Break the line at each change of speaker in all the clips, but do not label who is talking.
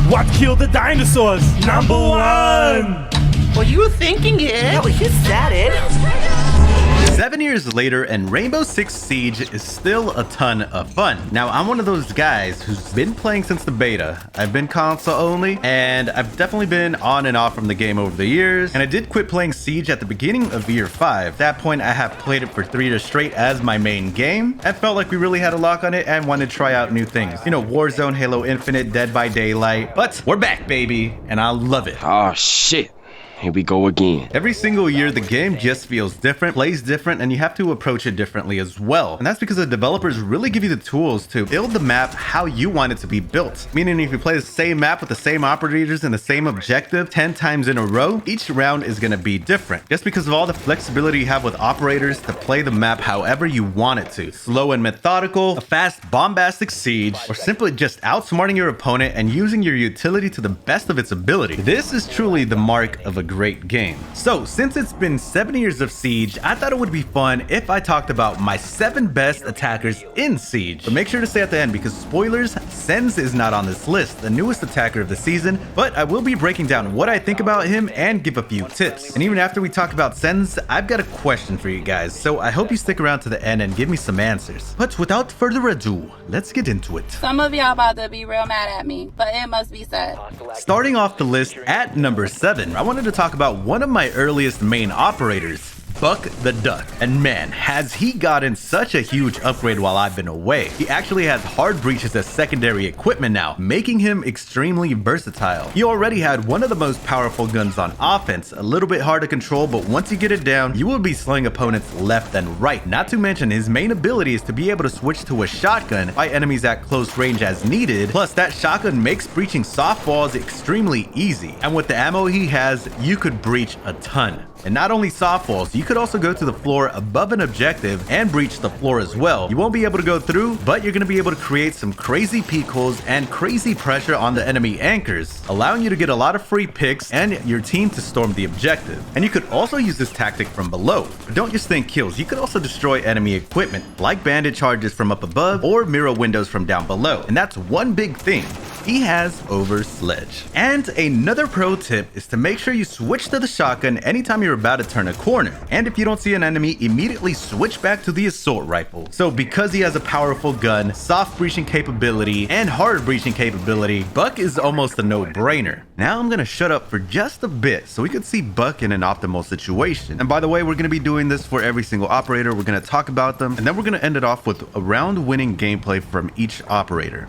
What killed the dinosaurs? Number one!
Were you thinking it?
Yeah, well, you said it.
7 years later, and Rainbow Six Siege is still a ton of fun. Now, I'm one of those guys who's been playing since the beta. I've been console only, and I've definitely been on and off from the game over the years. And I did quit playing Siege at the beginning of year 5. At that point, I have played it for 3 years straight as my main game. I felt like we really had a lock on it and wanted to try out new things. You know, Warzone, Halo Infinite, Dead by Daylight. But we're back, baby, and I love it.
Oh, shit. Here we go again.
Every single year, the game just feels different, plays different, and you have to approach it differently as well. And that's because the developers really give you the tools to build the map how you want it to be built. Meaning if you play the same map with the same operators and the same objective 10 times in a row, each round is going to be different. Just because of all the flexibility you have with operators to play the map however you want it to. Slow and methodical, a fast bombastic siege, or simply just outsmarting your opponent and using your utility to the best of its ability. This is truly the mark of a great game. So since it's been 7 years of Siege, I thought it would be fun if I talked about my 7 best attackers in Siege. But make sure to stay at the end because spoilers, Senz is not on this list, the newest attacker of the season, but I will be breaking down what I think about him and give a few tips. And even after we talk about Senz, I've got a question for you guys, so I hope you stick around to the end and give me some answers. But without further ado, let's get into it.
Some of y'all about to be real mad at me, but it must be said.
Starting off the list at number 7, I wanted to talk about one of my earliest main operators, Buck the Duck. And man, has he gotten such a huge upgrade while I've been away. He actually has hard breaches as secondary equipment now, making him extremely versatile. He already had one of the most powerful guns on offense, a little bit hard to control, but once you get it down, you will be slaying opponents left and right. Not to mention his main ability is to be able to switch to a shotgun by enemies at close range as needed, plus that shotgun makes breaching softballs extremely easy. And with the ammo he has, you could breach a ton. And not only softballs, you could also go to the floor above an objective and breach the floor as well. You won't be able to go through, but you're going to be able to create some crazy peek holes and crazy pressure on the enemy anchors, allowing you to get a lot of free picks and your team to storm the objective. And you could also use this tactic from below. But don't just think kills, you could also destroy enemy equipment, like bandit charges from up above or mirror windows from down below. And that's one big thing. He has over sledge. And another pro tip is to make sure you switch to the shotgun anytime you're about to turn a corner. And if you don't see an enemy, immediately switch back to the assault rifle. So because he has a powerful gun, soft breaching capability, and hard breaching capability, Buck is almost a no-brainer. Now I'm gonna shut up for just a bit so we could see Buck in an optimal situation. And by the way, we're gonna be doing this for every single operator. We're gonna talk about them, and then we're gonna end it off with a round-winning gameplay from each operator.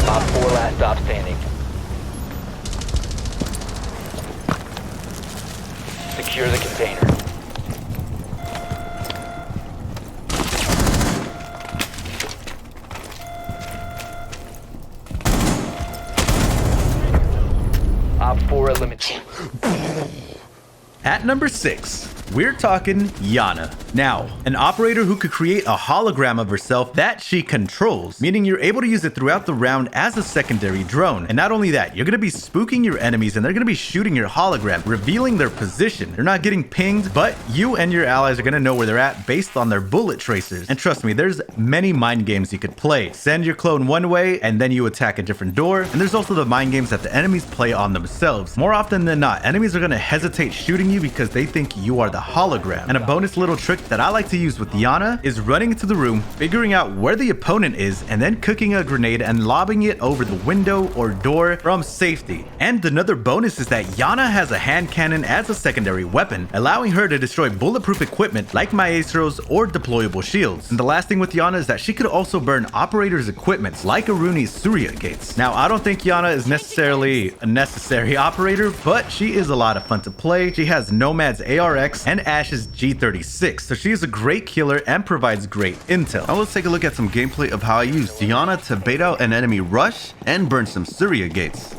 Op 4 last stop standing. Secure the container. Op 4 eliminated.
At number 6, we're talking Yana. Now, an operator who could create a hologram of herself that she controls, meaning you're able to use it throughout the round as a secondary drone. And not only that, you're going to be spooking your enemies and they're going to be shooting your hologram, revealing their position. They're not getting pinged, but you and your allies are going to know where they're at based on their bullet tracers. And trust me, there's many mind games you could play. Send your clone one way and then you attack a different door. And there's also the mind games that the enemies play on themselves. More often than not, enemies are going to hesitate shooting you because they think you are the hologram. And a bonus little trick that I like to use with Yana is running into the room, figuring out where the opponent is, and then cooking a grenade and lobbing it over the window or door from safety. And another bonus is that Yana has a hand cannon as a secondary weapon, allowing her to destroy bulletproof equipment like maestros or deployable shields. And the last thing with Yana is that she could also burn operators' equipment like Aruni's Surya gates. Now, I don't think Yana is necessarily a necessary operator, but she is a lot of fun to play. She has Nomad's ARX and Ash's G36, so she is a great killer and provides great intel. Now let's take a look at some gameplay of how I used Yana to bait out an enemy rush and burn some Surya gates.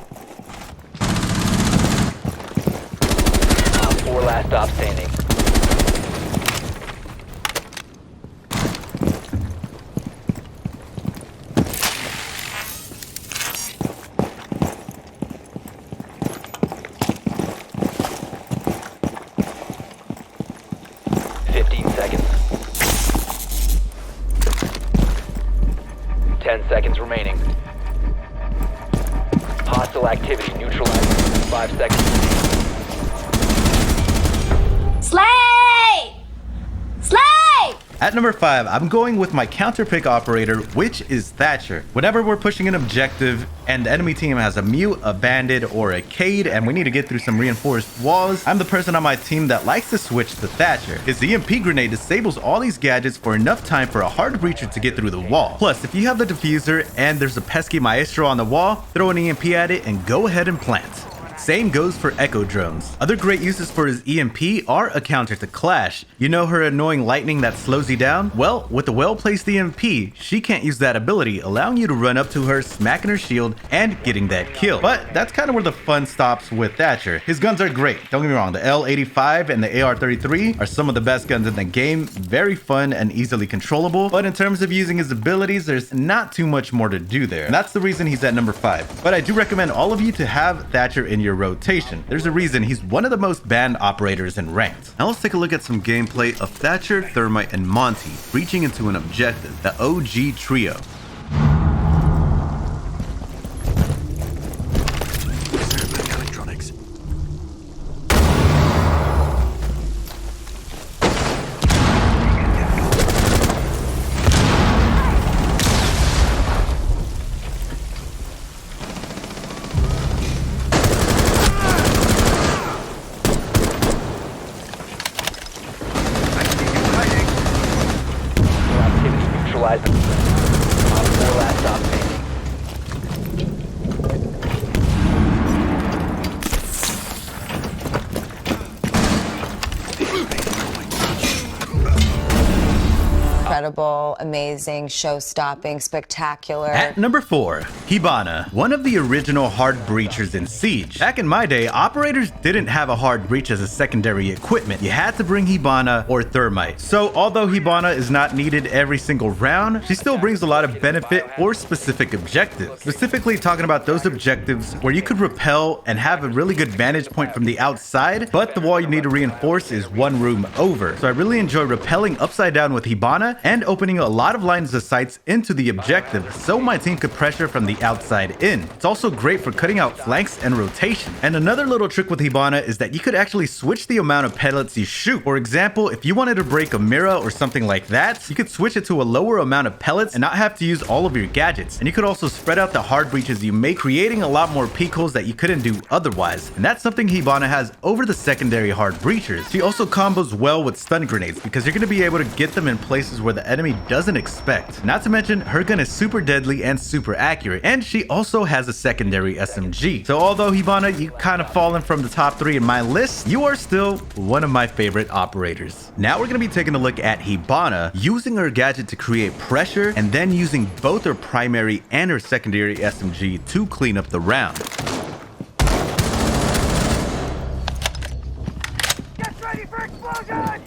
Op 4 4 last stop standing. Seconds remaining. Hostile activity neutralized. 5 seconds.
Slay! Slay!
At number 5, I'm going with my counter pick operator, which is Thatcher. Whenever we're pushing an objective and the enemy team has a mute, a bandit, or a Cade, and we need to get through some reinforced walls, I'm the person on my team that likes to switch to Thatcher. His EMP grenade disables all these gadgets for enough time for a hard breacher to get through the wall. Plus, if you have the diffuser and there's a pesky maestro on the wall, throw an EMP at it and go ahead and plant. Same goes for Echo Drones. Other great uses for his EMP are a counter to Clash. You know her annoying lightning that slows you down? Well, with a well-placed EMP, she can't use that ability, allowing you to run up to her, smacking her shield, and getting that kill. But that's kind of where the fun stops with Thatcher. His guns are great, don't get me wrong. The L85 and the AR-33 are some of the best guns in the game, very fun and easily controllable. But in terms of using his abilities, there's not too much more to do there. And that's the reason he's at number 5. But I do recommend all of you to have Thatcher in your rotation. There's a reason he's one of the most banned operators in ranked. Now let's take a look at some gameplay of Thatcher, Thermite, and Monty reaching into an objective, the OG Trio. Electronics.
Neutralized. On 4 last stop standing.
Incredible, amazing, show-stopping, spectacular.
At number 4, Hibana, one of the original hard breachers in Siege. Back in my day, operators didn't have a hard breach as a secondary equipment. You had to bring Hibana or Thermite. So although Hibana is not needed every single round, she still brings a lot of benefit for specific objectives. Specifically talking about those objectives where you could repel and have a really good vantage point from the outside, but the wall you need to reinforce is one room over. So I really enjoy repelling upside down with Hibana and opening a lot of lines of sights into the objective so my team could pressure from the outside in. It's also great for cutting out flanks and rotation. And another little trick with Hibana is that you could actually switch the amount of pellets you shoot. For example, if you wanted to break a Mira or something like that, you could switch it to a lower amount of pellets and not have to use all of your gadgets. And you could also spread out the hard breaches you make, creating a lot more peek holes that you couldn't do otherwise. And that's something Hibana has over the secondary hard breachers. She also combos well with stun grenades because you're going to be able to get them in places where the enemy doesn't expect. Not to mention, her gun is super deadly and super accurate, and she also has a secondary SMG. So although Hibana, you kind of fallen from the top 3 in my list, you are still one of my favorite operators. Now we're going to be taking a look at Hibana using her gadget to create pressure and then using both her primary and her secondary SMG to clean up the round.
Get ready for explosion!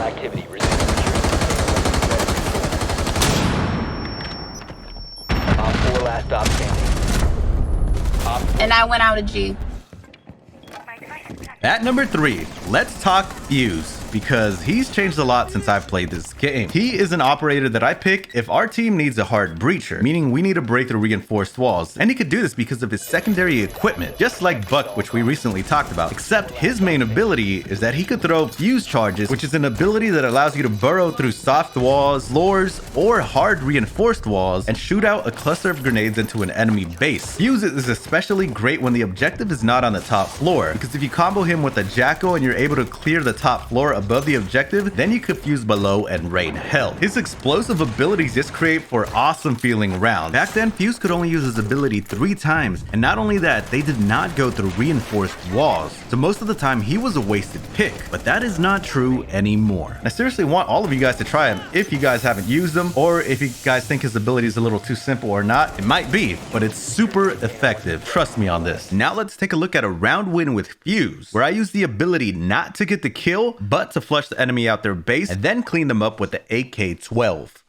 Activity resumed. Op 4 last stop standing.
And I went out of G.
At number 3, let's talk Fuse, because he's changed a lot since I've played this game. He is an operator that I pick if our team needs a hard breacher, meaning we need to break through reinforced walls, and he could do this because of his secondary equipment, just like Buck, which we recently talked about, except his main ability is that he could throw Fuse charges, which is an ability that allows you to burrow through soft walls, floors, or hard reinforced walls and shoot out a cluster of grenades into an enemy base. Fuse is especially great when the objective is not on the top floor, because if you combo him with a Jackal and you're able to clear the top floor of above the objective, then you could fuse below and rain hell. His explosive abilities just create for awesome feeling rounds. Back then, Fuse could only use his ability 3 times, and not only that, they did not go through reinforced walls, so most of the time he was a wasted pick. But that is not true anymore. I seriously want all of you guys to try him if you guys haven't used him, or if you guys think his ability is a little too simple or not. It might be, but it's super effective. Trust me on this. Now let's take a look at a round win with Fuse, where I use the ability not to get the kill, but to flush the enemy out their base and then clean them up with the AK-12.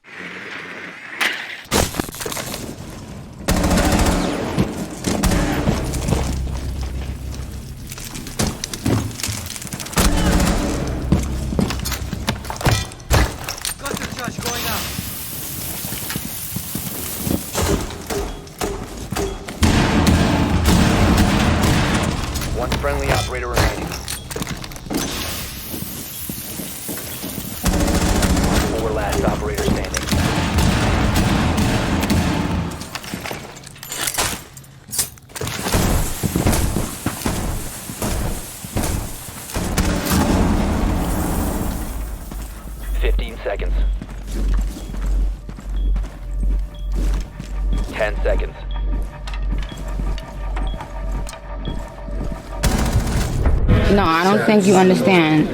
One friendly operator remaining. 4 last operator standing. Seconds. 10 seconds.
No, I don't think you understand.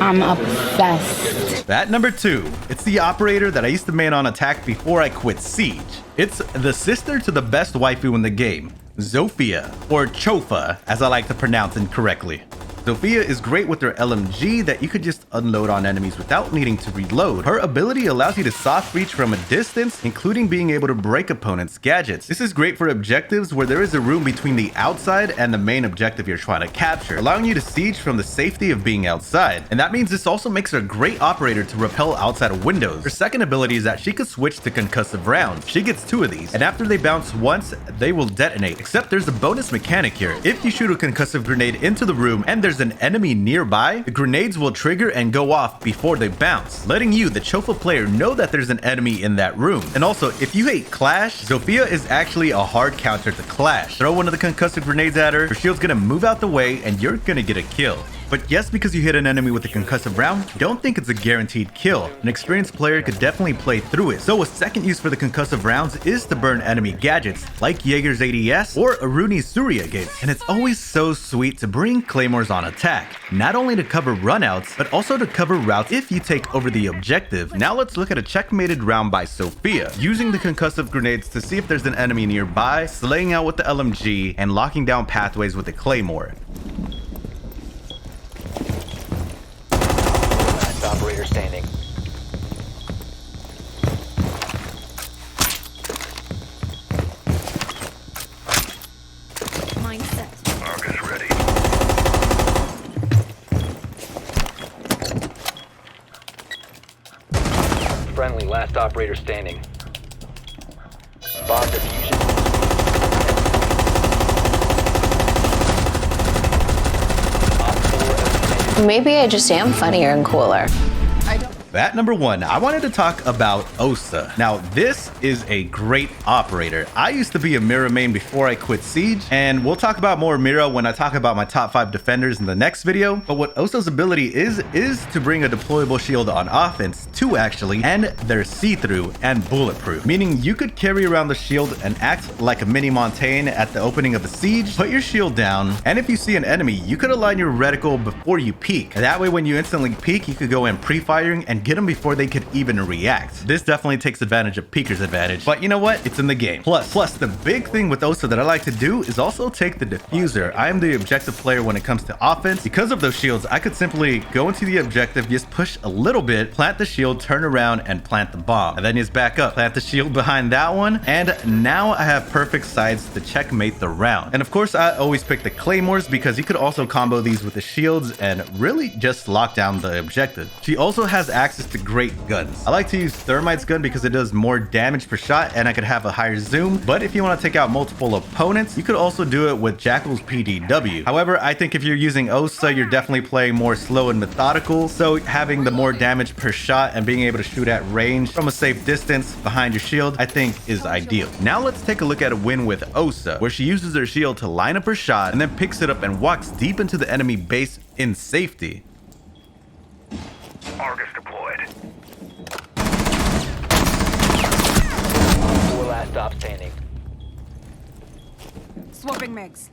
I'm obsessed.
At number 2, it's the operator that I used to main on attack before I quit Siege. It's the sister to the best waifu in the game, Zofia, or Chofa, as I like to pronounce incorrectly. Zofia is great with her LMG that you could just unload on enemies without needing to reload. Her ability allows you to soft reach from a distance, including being able to break opponents' gadgets. This is great for objectives where there is a room between the outside and the main objective you're trying to capture, allowing you to siege from the safety of being outside. And that means this also makes her a great operator to repel outside of windows. Her second ability is that she could switch to concussive rounds. She gets 2 of these, and after they bounce once, they will detonate. Except there's a bonus mechanic here. If you shoot a concussive grenade into the room and there's an enemy nearby, the grenades will trigger and go off before they bounce, letting you, the Chofa player, know that there's an enemy in that room. And also, if you hate Clash, Zofia is actually a hard counter to Clash. Throw one of the concussive grenades at her, her shield's gonna move out the way, and you're gonna get a kill. But just because you hit an enemy with a concussive round, don't think it's a guaranteed kill. An experienced player could definitely play through it. So a second use for the concussive rounds is to burn enemy gadgets, like Jaeger's ADS or Aruni's Surya gates. And it's always so sweet to bring claymores on attack, not only to cover runouts, but also to cover routes if you take over the objective. Now let's look at a checkmated round by Sophia, using the concussive grenades to see if there's an enemy nearby, slaying out with the LMG, and locking down pathways with the claymore.
Operator standing.
Mindset.
Marcus ready.
Friendly, last operator standing. Bomb diffusion.
Maybe I just am funnier and cooler.
At number 1, I wanted to talk about Osa. Now, this is a great operator. I used to be a Mira main before I quit Siege, and we'll talk about more Mira when I talk about my top 5 defenders in the next video. But what Osa's ability is to bring a deployable shield on offense, 2 actually, and they're see-through and bulletproof, meaning you could carry around the shield and act like a mini Montaigne at the opening of a siege, put your shield down, and if you see an enemy, you could align your reticle before you peek. That way, when you instantly peek, you could go in pre-firing and get them before they could even react. This definitely takes advantage of Peeker's advantage, but you know what? It's in the game. Plus, the big thing with Osa that I like to do is also take the diffuser. I am the objective player when it comes to offense. Because of those shields, I could simply go into the objective, just push a little bit, plant the shield, turn around, and plant the bomb. And then just back up, plant the shield behind that one, and now I have perfect sides to checkmate the round. And of course, I always pick the claymores because you could also combo these with the shields and really just lock down the objective. She also has access to great guns. I like to use Thermite's gun because it does more damage per shot and I could have a higher zoom. But if you want to take out multiple opponents, you could also do it with Jackal's PDW. However, I think if you're using Osa, you're definitely playing more slow and methodical. So having the more damage per shot and being able to shoot at range from a safe distance behind your shield, I think is ideal. Now let's take a look at a win with Osa, where she uses her shield to line up her shot and then picks it up and walks deep into the enemy base in safety.
Dropping mix.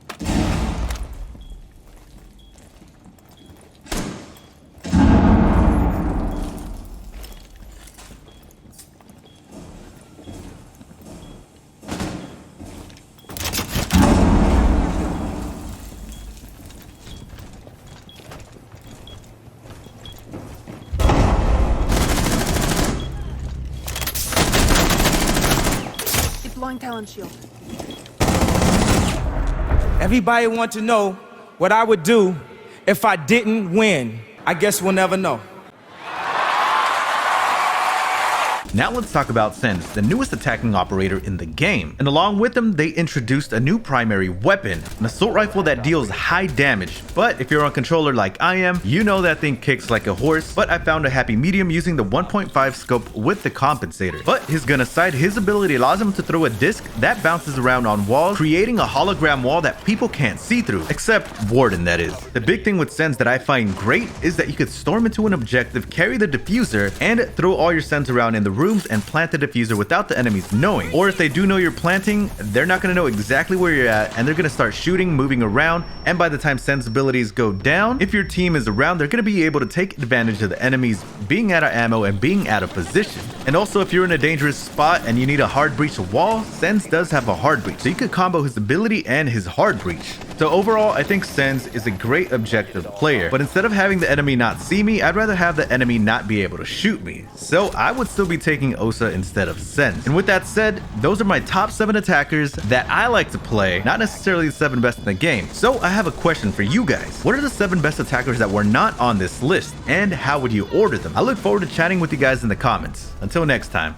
Deploying talent shield.
Everybody want to know what I would do if I didn't win. I guess we'll never know.
Now let's talk about Sens, the newest attacking operator in the game. And along with them, they introduced a new primary weapon, an assault rifle that deals high damage. But if you're on controller like I am, you know that thing kicks like a horse. But I found a happy medium using the 1.5 scope with the compensator. But his gun aside, his ability allows him to throw a disc that bounces around on walls, creating a hologram wall that people can't see through, except Warden, that is. The big thing with Sens that I find great is that you could storm into an objective, carry the diffuser, and throw all your Sens around in the rooms and plant the diffuser without the enemies knowing. Or if they do know you're planting, they're not going to know exactly where you're at, and they're going to start shooting, moving around, and by the time Sens abilities go down, if your team is around, they're going to be able to take advantage of the enemies being out of ammo and being out of position. And also, if you're in a dangerous spot and you need a hard breach wall, Sens does have a hard breach, so you could combo his ability and his hard breach. So overall, I think Sens is a great objective player, but instead of having the enemy not see me, I'd rather have the enemy not be able to shoot me. So I would still be taking Osa instead of Sens. And with that said, those are my top 7 attackers that I like to play, not necessarily the 7 best in the game. So I have a question for you guys. What are the 7 best attackers that were not on this list, and how would you order them? I look forward to chatting with you guys in the comments. Until next time.